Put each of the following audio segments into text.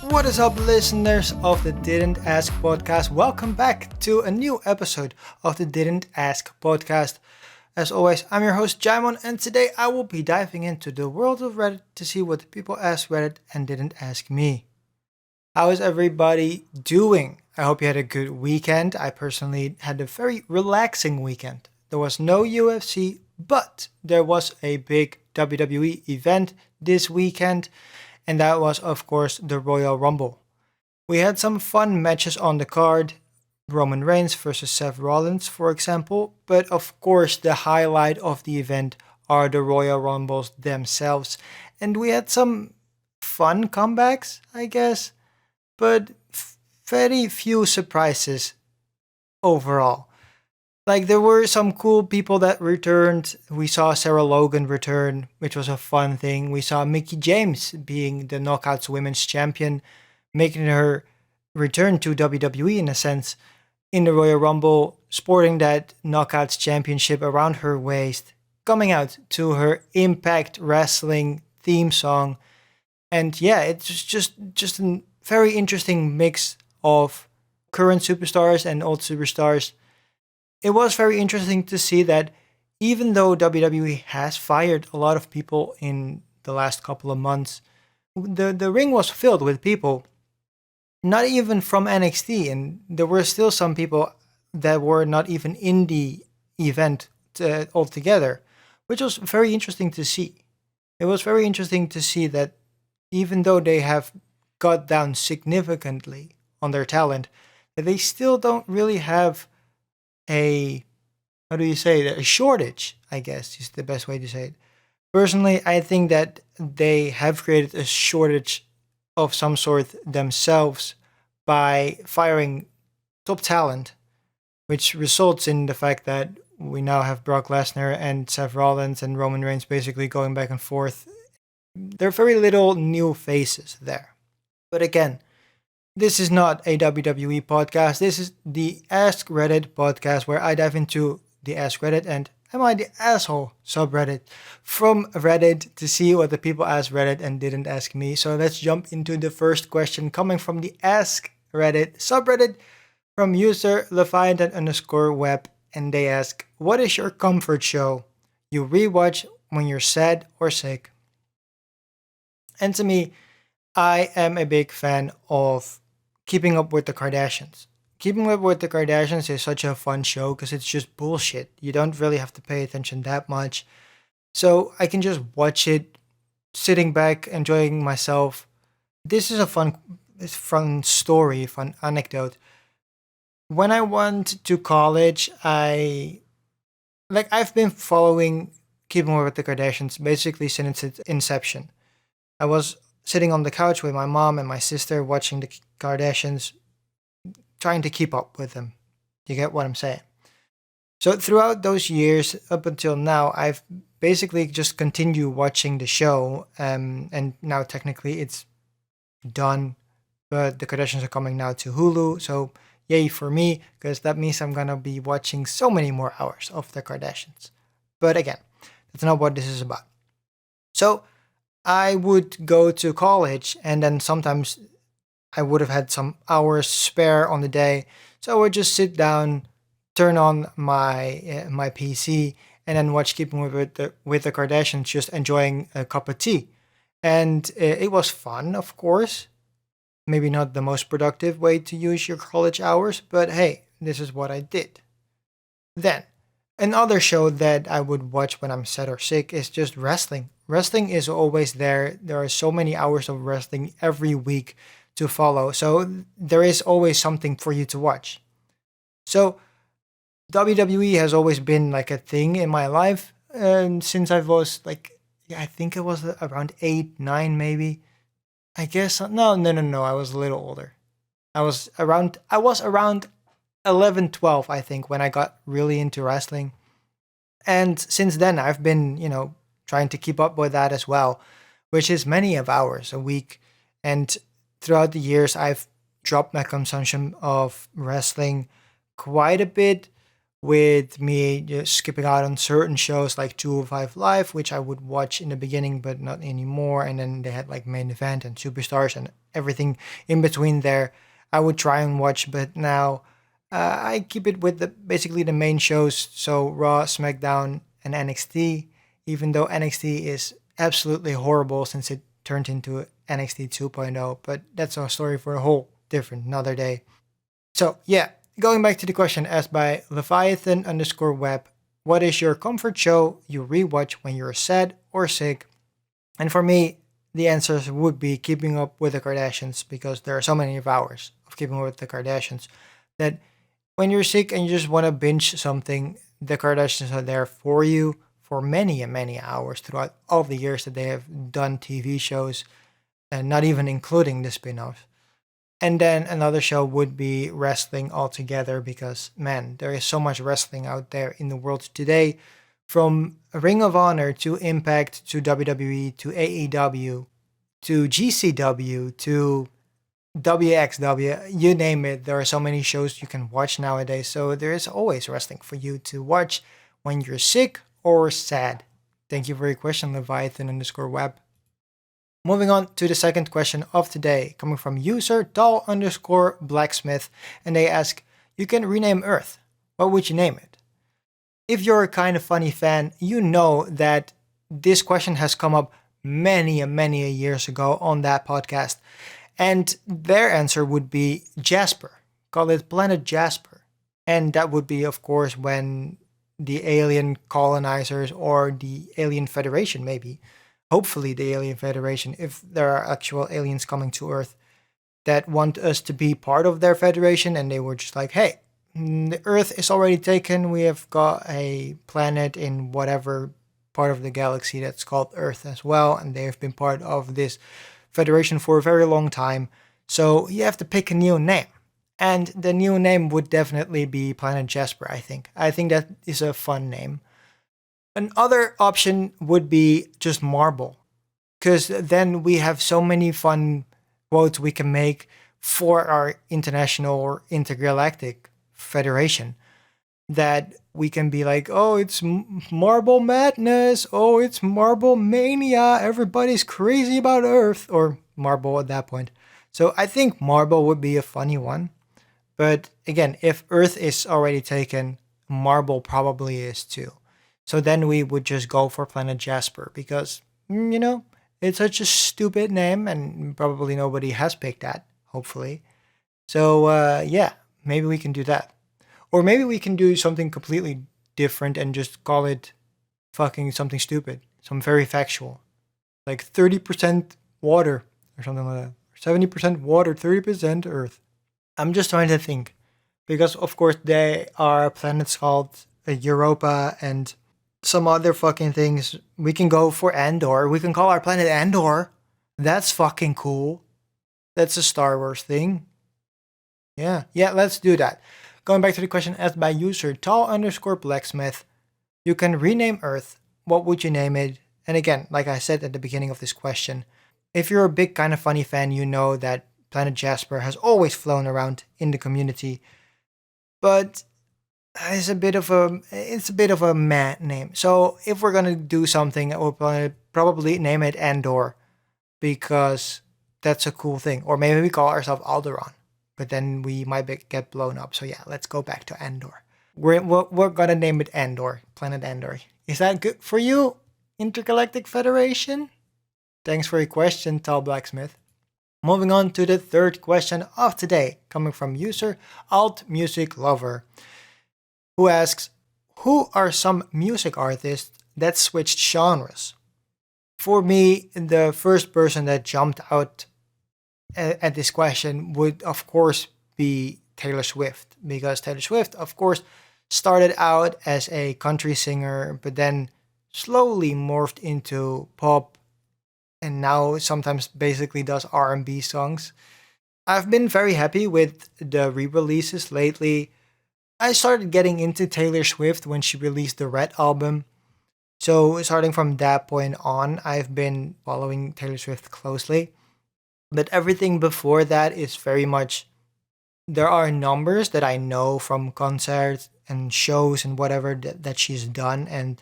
What is up, listeners of the Didn't Ask podcast? Welcome back to a new episode of the Didn't Ask podcast. As always, I'm your host, Djimon, and today I will be diving into the world of Reddit to see what the people asked Reddit and didn't ask me. How is everybody doing? I hope you had a good weekend. I personally had a very relaxing weekend. There was no UFC, but there was a big WWE event this weekend, and that was, of course, the Royal Rumble. We had some fun matches on the card, Roman Reigns versus Seth Rollins, for example, but of course, the highlight of the event are the Royal Rumbles themselves, and we had some fun comebacks, I guess, but very few surprises overall. Like, there were some cool people that returned. We saw Sarah Logan return, which was a fun thing. We saw Mickie James being the Knockouts Women's Champion, making her return to WWE in a sense in the Royal Rumble, sporting that Knockouts Championship around her waist, coming out to her Impact Wrestling theme song. And yeah, it's just a very interesting mix of current superstars and old superstars. It was very interesting to see that even though WWE has fired a lot of people in the last couple of months, the ring was filled with people, not even from NXT, and there were still some people that were not even in the event altogether, which was very interesting to see. It was very interesting to see that even though they have cut down significantly on their talent, that they still don't really have a how do you say it? A shortage, I guess is the best way to say it. Personally, I think that they have created a shortage of some sort themselves by firing top talent, which results in the fact that we now have Brock Lesnar and Seth Rollins and Roman Reigns basically going back and forth. There are very little new faces there. But again, this is not a WWE podcast. This is the Ask Reddit podcast where I dive into the Ask Reddit and Am I the Asshole subreddit from Reddit to see what the people asked Reddit and didn't ask me. So let's jump into the first question coming from the Ask Reddit subreddit from user Leviathan_web, and they ask, what is your comfort show you rewatch when you're sad or sick? And to me, I am a big fan of Keeping Up with the Kardashians. Keeping Up with the Kardashians is such a fun show because it's just bullshit. You don't really have to pay attention that much. So I can just watch it, sitting back, enjoying myself. This is a fun story, fun anecdote. When I went to college, I've been following Keeping Up with the Kardashians basically since its inception. I was sitting on the couch with my mom and my sister watching the Kardashians, trying to keep up with them. You get what I'm saying? So throughout those years up until now, I've basically just continued watching the show, and now technically it's done, but the Kardashians are coming now to Hulu, so yay for me, because that means I'm gonna be watching so many more hours of the Kardashians. But again, that's not what this is about. So I would go to college, and then sometimes I would have had some hours spare on the day, so I would just sit down, turn on my PC, and then watch Keeping with the Kardashians, just enjoying a cup of tea. And it was fun, of course. Maybe not the most productive way to use your college hours, but hey, this is what I did. Then, another show that I would watch when I'm sad or sick is just wrestling. Wrestling is always there. There are so many hours of wrestling every week to follow. So there is always something for you to watch. So WWE has always been like a thing in my life. And since I was like, I think it was around 8, 9 maybe. I guess, no. I was a little older. I was around 11, 12, I think, when I got really into wrestling. And since then, I've been, trying to keep up with that as well, which is many of hours a week. And throughout the years, I've dropped my consumption of wrestling quite a bit, with me just skipping out on certain shows like 205 Live, which I would watch in the beginning but not anymore. And then they had like Main Event and Superstars and everything in between there. I would try and watch, but now I keep it with basically the main shows, so Raw, SmackDown, and NXT. Even though NXT is absolutely horrible since it turned into NXT 2.0, but that's a story for a whole different another day. So yeah, going back to the question asked by Leviathan underscore web, what is your comfort show you rewatch when you're sad or sick? And for me, the answers would be Keeping Up with the Kardashians, because there are so many hours of Keeping Up with the Kardashians that when you're sick and you just want to binge something, the Kardashians are there for you for many and many hours throughout all the years that they have done TV shows, and not even including the spin offs. And then another show would be wrestling altogether, because man, there is so much wrestling out there in the world today, from Ring of Honor to Impact to WWE to AEW to GCW to WXW, you name it. There are so many shows you can watch nowadays. So there is always wrestling for you to watch when you're sick or sad. Thank you for your question, Leviathan underscore web. Moving on to the second question of today, coming from user tall underscore blacksmith, and they ask, you can rename Earth. What would you name it? If you're a kind of funny fan, you know that this question has come up many years ago on that podcast. And their answer would be Jasper. Call it Planet Jasper. And that would be, of course, when the alien colonizers or the alien federation, maybe, hopefully the alien federation, if there are actual aliens coming to Earth that want us to be part of their federation, and they were just like, hey, the Earth is already taken. We have got a planet in whatever part of the galaxy that's called Earth as well, and they have been part of this federation for a very long time. So you have to pick a new name. And the new name would definitely be Planet Jasper, I think. I think that is a fun name. Another option would be just Marble, because then we have so many fun quotes we can make for our international or intergalactic federation, that we can be like, oh, it's Marble Madness, oh, it's Marble Mania, everybody's crazy about Earth, or Marble at that point. So I think Marble would be a funny one. But again, if Earth is already taken, Marble probably is too. So then we would just go for Planet Jasper, because, it's such a stupid name and probably nobody has picked that, hopefully. So yeah, maybe we can do that. Or maybe we can do something completely different and just call it fucking something stupid, some very factual. Like 30% water or something like that. 70% water, 30% Earth. I'm just trying to think. Because, of course, there are planets called Europa and some other fucking things. We can go for Andor. We can call our planet Andor. That's fucking cool. That's a Star Wars thing. Yeah, let's do that. Going back to the question asked by user tall underscore blacksmith, you can rename Earth. What would you name it? And again, like I said at the beginning of this question, if you're a big kind of funny fan, you know that Planet Jasper has always flown around in the community. But it's a bit of a meh name. So if we're gonna do something, we'll probably name it Andor, because that's a cool thing. Or maybe we call ourselves Alderaan, but then we might get blown up. So yeah, let's go back to Andor. We're gonna name it Andor, Planet Andor. Is that good for you, Intergalactic Federation? Thanks for your question, Tall Blacksmith. Moving on to the third question of today, coming from user Alt Music Lover, who asks, who are some music artists that switched genres? For me, the first person that jumped out at this question would, of course, be Taylor Swift, because Taylor Swift, of course, started out as a country singer, but then slowly morphed into pop, and now sometimes basically does R&B songs. I've been very happy with the re-releases lately. I started getting into Taylor Swift when she released the Red album. So starting from that point on, I've been following Taylor Swift closely. But everything before that is very much, there are numbers that I know from concerts and shows and whatever that she's done, and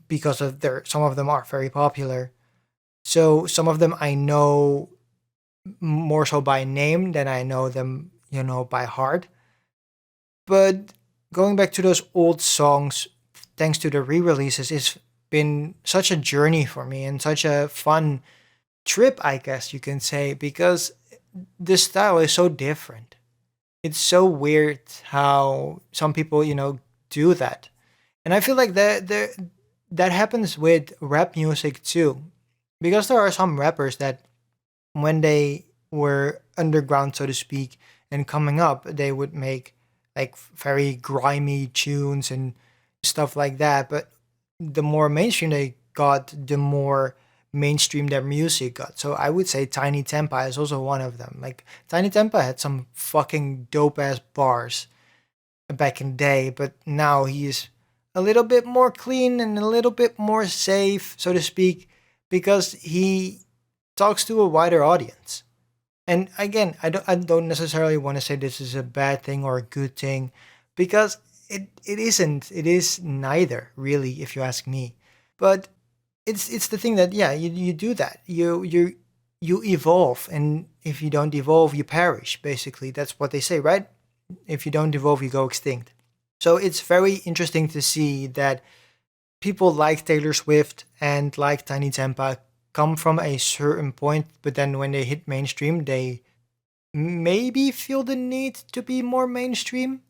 because of their some of them are very popular. So some of them I know more so by name than I know them, by heart. But going back to those old songs, thanks to the re-releases, it's been such a journey for me and such a fun trip, I guess you can say, because this style is so different. It's so weird how some people, do that. And I feel like that happens with rap music too. Because there are some rappers that when they were underground, so to speak, and coming up, they would make like very grimy tunes and stuff like that. But the more mainstream they got, the more mainstream their music got. So I would say Tiny Tempa is also one of them. Like Tiny Tempa had some fucking dope ass bars back in the day, but now he's a little bit more clean and a little bit more safe, so to speak, because he talks to a wider audience. And again, I don't necessarily want to say this is a bad thing or a good thing, because it isn't. It is neither, really, if you ask me. But it's the thing that, yeah, you do that. You evolve, and if you don't evolve, you perish. Basically, that's what they say, right? If you don't evolve, you go extinct. So it's very interesting to see that people like Taylor Swift and like Tiny Tempa come from a certain point, but then when they hit mainstream, they maybe feel the need to be more mainstream,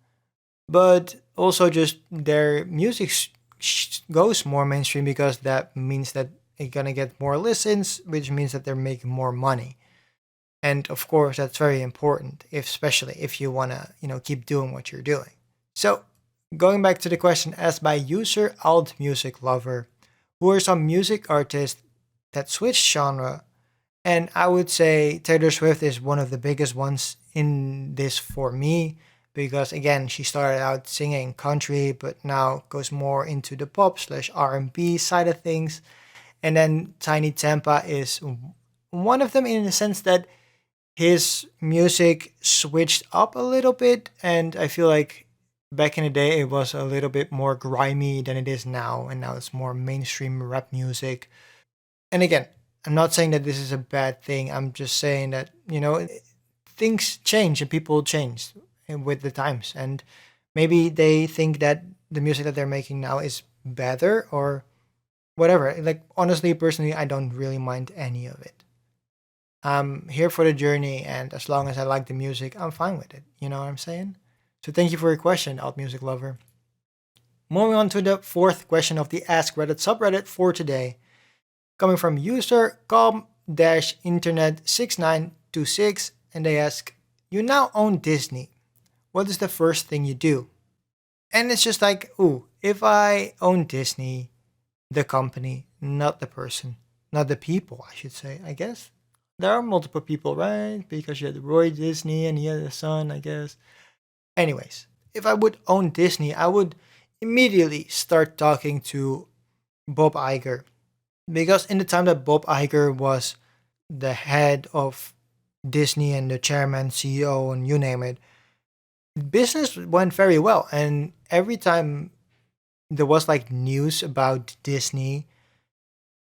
but also just their music goes more mainstream because that means that they're gonna get more listens, which means that they're making more money. And of course, that's very important, especially if you wanna, keep doing what you're doing. So, going back to the question asked by user alt music lover, who are some music artists that switched genre? And I would say Taylor Swift is one of the biggest ones in this for me, because again, she started out singing country but now goes more into the pop slash R&B side of things. And then Tiny Tampa is one of them in the sense that his music switched up a little bit, and I feel like back in the day it was a little bit more grimy than it is now, and now it's more mainstream rap music. And again, I'm not saying that this is a bad thing. I'm just saying that, things change and people change with the times. And maybe they think that the music that they're making now is better or whatever. Like, honestly, personally, I don't really mind any of it. I'm here for the journey, and as long as I like the music, I'm fine with it. You know what I'm saying? So thank you for your question, Alt Music Lover. Moving on to the fourth question of the Ask Reddit subreddit for today, coming from user com-internet6926, and they ask, you now own Disney. What is the first thing you do? And it's just like, ooh, if I own Disney, the company, not the person, not the people, I should say, I guess. There are multiple people, right? Because you had Roy Disney and he had a son, I guess. Anyways, if I would own Disney, I would immediately start talking to Bob Iger. Because in the time that Bob Iger was the head of Disney and the chairman, CEO, and you name it, business went very well. And every time there was like news about Disney,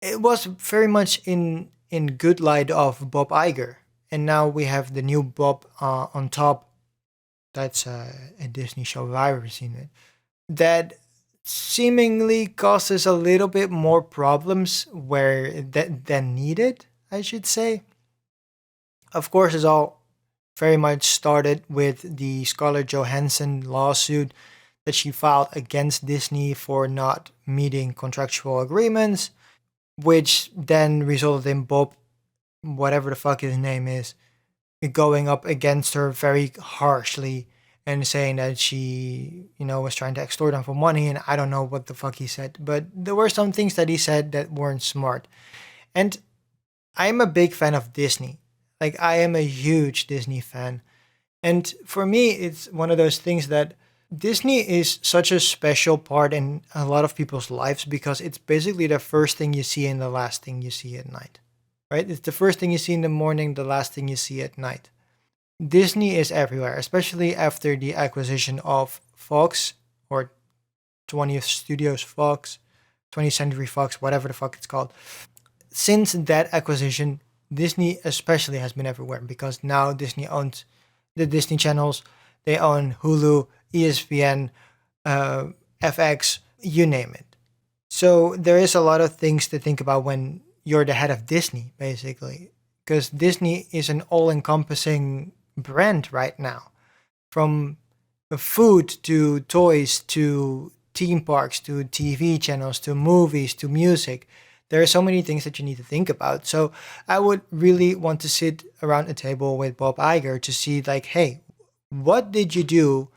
it was very much in good light of Bob Iger. And now we have the new Bob on top. That's a Disney show if I've ever seen it. That seemingly causes a little bit more problems where than needed, I should say. Of course, it's all very much started with the Scarlett Johansson lawsuit that she filed against Disney for not meeting contractual agreements, which then resulted in Bob, whatever the fuck his name is, going up against her very harshly and saying that she, was trying to extort him for money. And I don't know what the fuck he said, but there were some things that he said that weren't smart. And I'm a big fan of Disney. Like, I am a huge Disney fan. And for me, it's one of those things that Disney is such a special part in a lot of people's lives because it's basically the first thing you see and the last thing you see at night. Right? It's the first thing you see in the morning, the last thing you see at night. Disney is everywhere, especially after the acquisition of Fox, 20th Studios Fox, 20th Century Fox, whatever the fuck it's called. Since that acquisition, Disney especially has been everywhere because now Disney owns the Disney channels. They own Hulu, ESPN, uh, FX, you name it. So there is a lot of things to think about when you're the head of Disney, basically, because Disney is an all-encompassing brand right now, from food to toys to theme parks to TV channels to movies to music. There are so many things that you need to think about. So I would really want to sit around a table with Bob Iger to see, like, hey, what did you do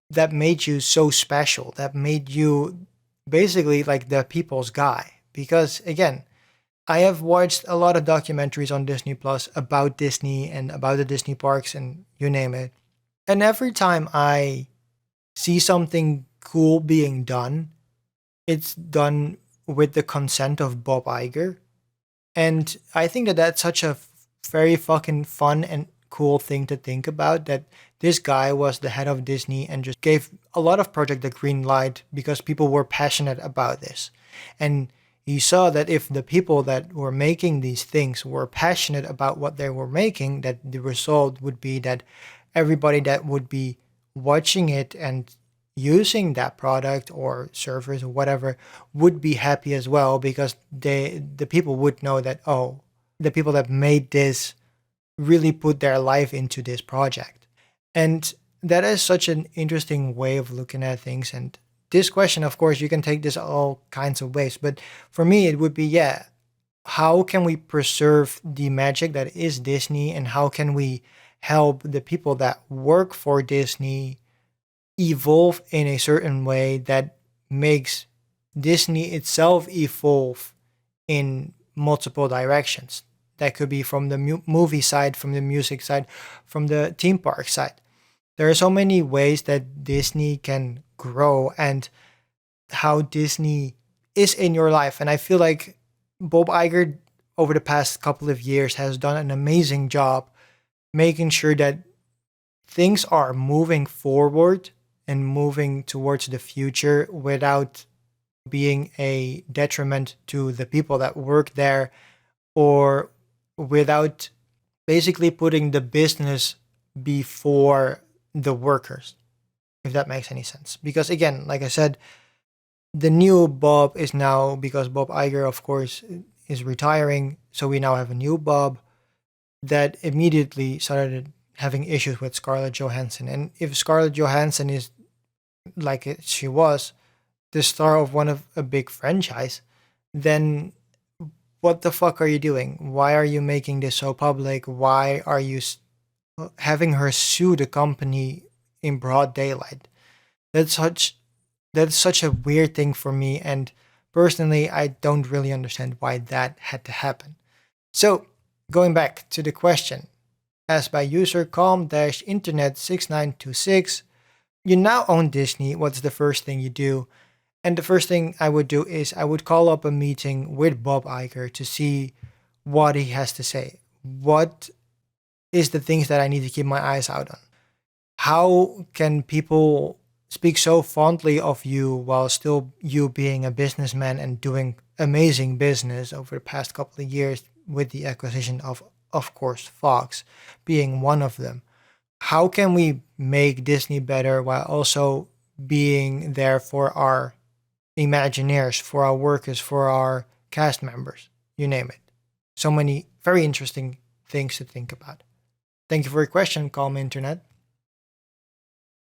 that made you so special? That made you basically like the people's guy? Because again, I have watched a lot of documentaries on Disney Plus about Disney and about the Disney parks and you name it. And every time I see something cool being done, it's done with the consent of Bob Iger. And I think that that's such a very fucking fun and cool thing to think about, that this guy was the head of Disney and just gave a lot of project the green light because people were passionate about this. And he saw that if the people that were making these things were passionate about what they were making, that the result would be that everybody that would be watching it and using that product or service or whatever would be happy as well, because the people would know that, oh, the people that made this really put their life into this project. And that is such an interesting way of looking at things. And this question, of course, you can take this all kinds of ways, but for me it would be, yeah, how can we preserve the magic that is Disney, and how can we help the people that work for Disney evolve in a certain way that makes Disney itself evolve in multiple directions? That could be from the movie side, from the music side, from the theme park side. There are so many ways that Disney can grow and how Disney is in your life. And I feel like Bob Iger, over the past couple of years, has done an amazing job making sure that things are moving forward and moving towards the future without being a detriment to the people that work there, or without basically putting the business before the workers, if that makes any sense. Because again, like I said, the new Bob is now, because Bob Iger, of course, is retiring, so we now have a new Bob that immediately started having issues with Scarlett Johansson. And if Scarlett Johansson is, like she was, the star of one of a big franchise, then what the fuck are you doing? Why are you making this so public? Why are you having her sue the company in broad daylight? That's such that's such a weird thing for me, and personally, I don't really understand why that had to happen. So, going back to the question asked by user calm-internet6926, you now own Disney. What's the first thing you do? And the first thing I would do is I would call up a meeting with Bob Iger to see what he has to say. What is the things that I need to keep my eyes out on? How can people speak so fondly of you while still you being a businessman and doing amazing business over the past couple of years, with the acquisition of course, Fox being one of them? How can we make Disney better while also being there for our Imagineers, for our workers, for our cast members, you name it? So many very interesting things to think about. Thank you for your question, Calm Internet.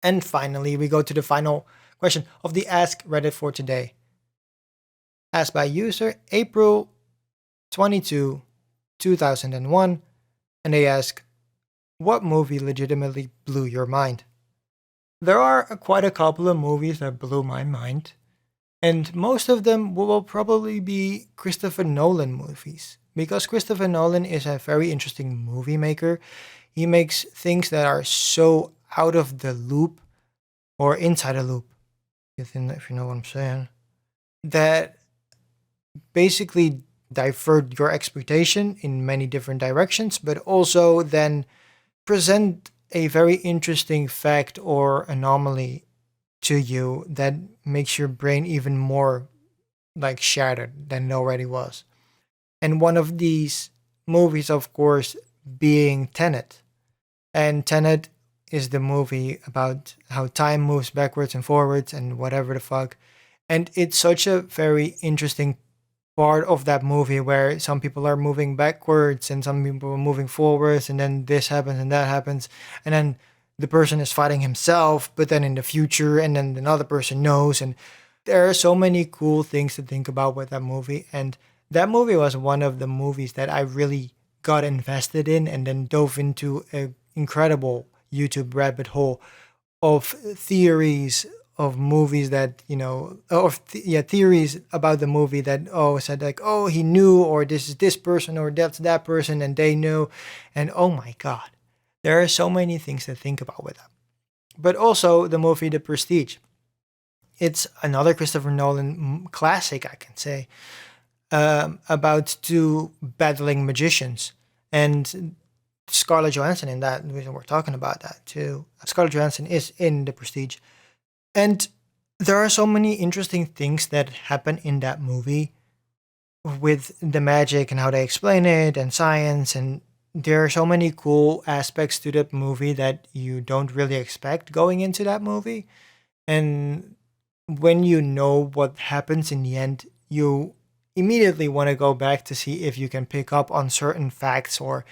And finally, we go to the final question of the Ask Reddit for today. Asked by user April 22, 2001, and they ask, what movie legitimately blew your mind? There are quite a couple of movies that blew my mind, and most of them will probably be Christopher Nolan movies, because Christopher Nolan is a very interesting movie maker. He makes things that are so out of the loop, or inside a loop, if you know what I'm saying, that basically divert your expectation in many different directions, but also then present a very interesting fact or anomaly to you that makes your brain even more like shattered than it already was. And one of these movies, of course, being Tenet. And Tenet is the movie about how time moves backwards and forwards and whatever the fuck. And it's such a very interesting part of that movie where some people are moving backwards and some people are moving forwards, and then this happens and that happens, and then the person is fighting himself, but then in the future, and then another person knows. And there are so many cool things to think about with that movie. And that movie was one of the movies that I really got invested in and then dove into an incredible YouTube rabbit hole of theories of movies that yeah, theories about the movie that said like, oh, he knew, or this is this person, or that's that person, and they knew. And oh my god, there are so many things to think about with that. But also the movie The Prestige, it's another Christopher Nolan classic, I can say, about two battling magicians. And Scarlett Johansson in that, the reason we're talking about that too. Scarlett Johansson is in The Prestige. And there are so many interesting things that happen in that movie with the magic and how they explain it and science. And there are so many cool aspects to that movie that you don't really expect going into that movie. And when you know what happens in the end, you immediately want to go back to see if you can pick up on certain facts or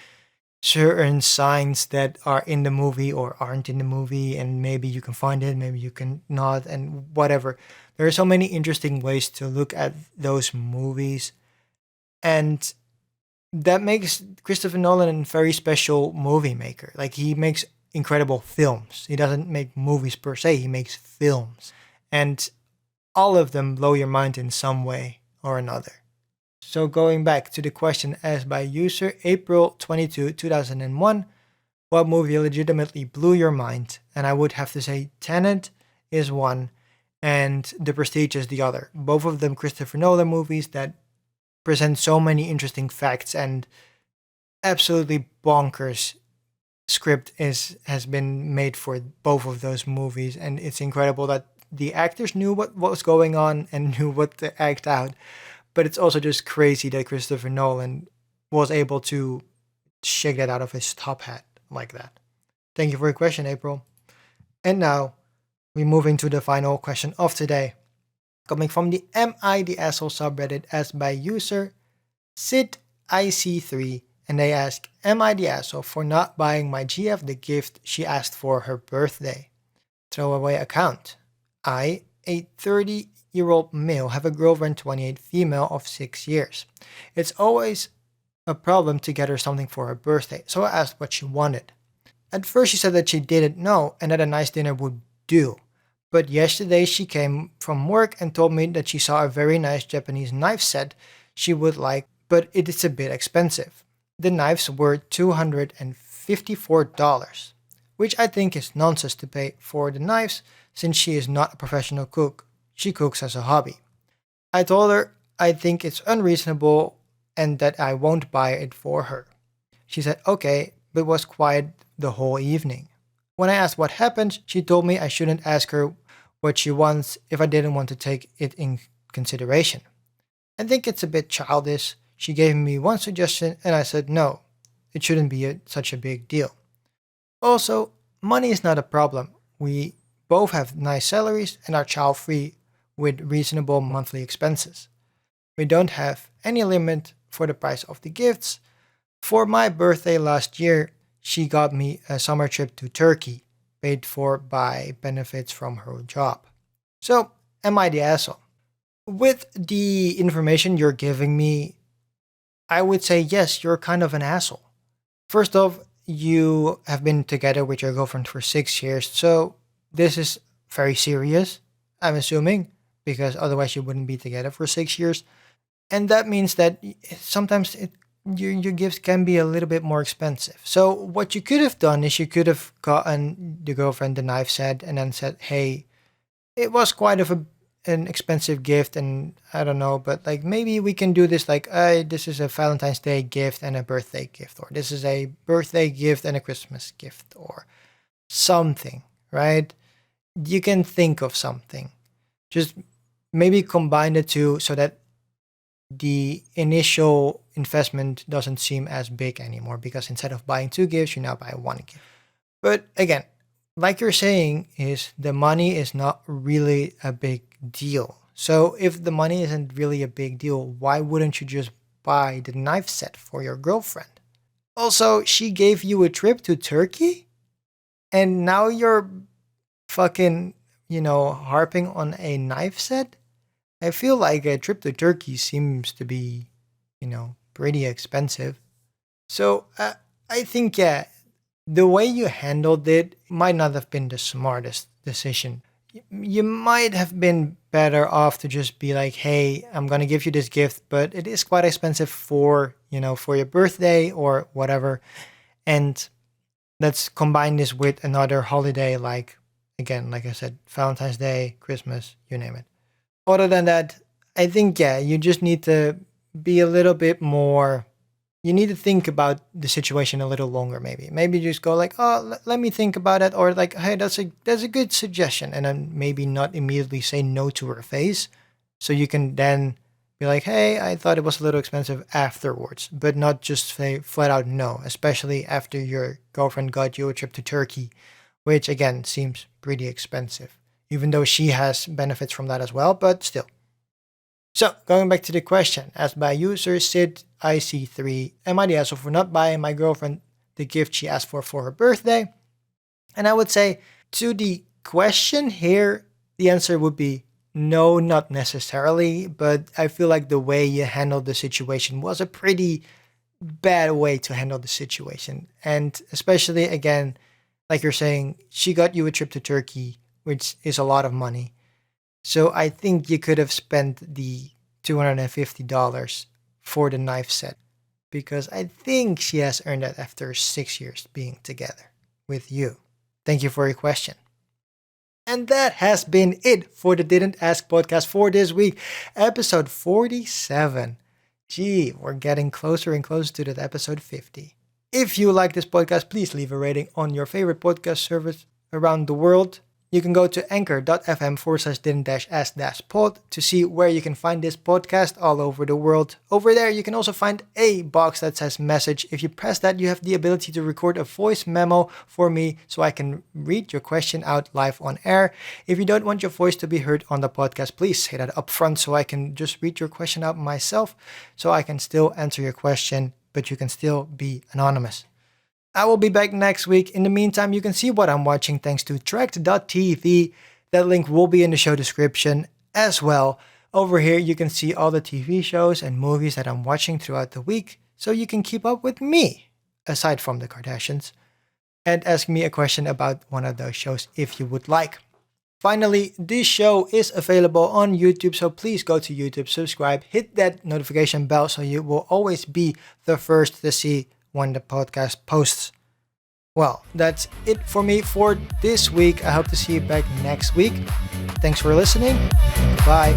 certain signs that are in the movie or aren't in the movie, and maybe you can find it, maybe you can not, and whatever. There are so many interesting ways to look at those movies, and that makes Christopher Nolan a very special movie maker. Like, he makes incredible films. He doesn't make movies per se, he makes films. And all of them blow your mind in some way or another. So going back to the question asked by user April 2001, what movie legitimately blew your mind? And I would have to say Tenet is one and The Prestige is the other. Both of them Christopher Nolan movies that present so many interesting facts, and absolutely bonkers script has been made for both of those movies. And it's incredible that the actors knew what was going on and knew what to act out. But it's also just crazy that Christopher Nolan was able to shake that out of his top hat like that. Thank you for your question, April. And now we move into the final question of today, coming from the Am I the Asshole subreddit, asked by user SidIC3, and they ask, am I the asshole for not buying my GF the gift she asked for her birthday? Throwaway account. I, a 30-year-old male, have a girlfriend, 28, female of 6 years. It's always a problem to get her something for her birthday, so I asked what she wanted. At first she said that she didn't know and that a nice dinner would do. But yesterday she came from work and told me that she saw a very nice Japanese knife set she would like, but it is a bit expensive. The knives were $254, which I think is nonsense to pay for the knives since she is not a professional cook. She cooks as a hobby. I told her I think it's unreasonable and that I won't buy it for her. She said okay, but was quiet the whole evening. When I asked what happened, she told me I shouldn't ask her what she wants if I didn't want to take it in consideration. I think it's a bit childish. She gave me one suggestion and I said no, it shouldn't be such a big deal. Also, money is not a problem. We both have nice salaries and are child free with reasonable monthly expenses. We don't have any limit for the price of the gifts. For my birthday last year, she got me a summer trip to Turkey, paid for by benefits from her job. So, am I the asshole? With the information you're giving me, I would say yes, you're kind of an asshole. First off, you have been together with your girlfriend for 6 years, so this is very serious, I'm assuming, because otherwise you wouldn't be together for 6 years. And that means that sometimes your gifts can be a little bit more expensive. So what you could have done is you could have gotten the girlfriend the knife set and then said, hey, it was quite of an expensive gift, and I don't know, but like maybe we can do this like, this is a Valentine's Day gift and a birthday gift, or this is a birthday gift and a Christmas gift, or something, right? you can think of something. Just maybe combine the two so that the initial investment doesn't seem as big anymore, because instead of buying two gifts, you now buy one gift. But again, like you're saying, is the money is not really a big deal. So if the money isn't really a big deal, why wouldn't you just buy the knife set for your girlfriend? Also, she gave you a trip to Turkey and now you're fucking, harping on a knife set? I feel like a trip to Turkey seems to be, pretty expensive. So I think, yeah, the way you handled it might not have been the smartest decision. You might have been better off to just be like, hey, I'm going to give you this gift, but it is quite expensive for your birthday or whatever. And let's combine this with another holiday, like, again, like I said, Valentine's Day, Christmas, you name it. Other than that, I think, yeah, you just need to be a little bit more. You need to think about the situation a little longer, maybe. Maybe just go like, oh, let me think about it, or like, hey, that's a good suggestion, and then maybe not immediately say no to her face, so you can then be like, hey, I thought it was a little expensive afterwards, but not just say flat out no, especially after your girlfriend got you a trip to Turkey, which again seems pretty expensive, even though she has benefits from that as well, but still. So, going back to the question asked by user Sid IC3, am I the asshole for not buying my girlfriend the gift she asked for her birthday? And I would say to the question here, the answer would be no, not necessarily, but I feel like the way you handled the situation was a pretty bad way to handle the situation. And especially, again, like you're saying, she got you a trip to Turkey, which is a lot of money. So I think you could have spent the $250 for the knife set, because I think she has earned that after 6 years being together with you. Thank you for your question. And that has been it for the Didn't Ask podcast for this week, episode 47. Gee, we're getting closer and closer to that episode 50. If you like this podcast, please leave a rating on your favorite podcast service around the world. You can go to anchor.fm/didn't-ask-pod to see where you can find this podcast all over the world. Over there, you can also find a box that says message. If you press that, you have the ability to record a voice memo for me so I can read your question out live on air. If you don't want your voice to be heard on the podcast, please say that up front so I can just read your question out myself, so I can still answer your question, but you can still be anonymous. I will be back next week. In the meantime, you can see what I'm watching thanks to Tracked.tv. That link will be in the show description as well. Over here, you can see all the TV shows and movies that I'm watching throughout the week, so you can keep up with me, aside from the Kardashians, and ask me a question about one of those shows if you would like. Finally, this show is available on YouTube, so please go to YouTube, subscribe, hit that notification bell so you will always be the first to see when the podcast posts. Well, that's it for me for this week. I hope to see you back next week. Thanks for listening. Bye.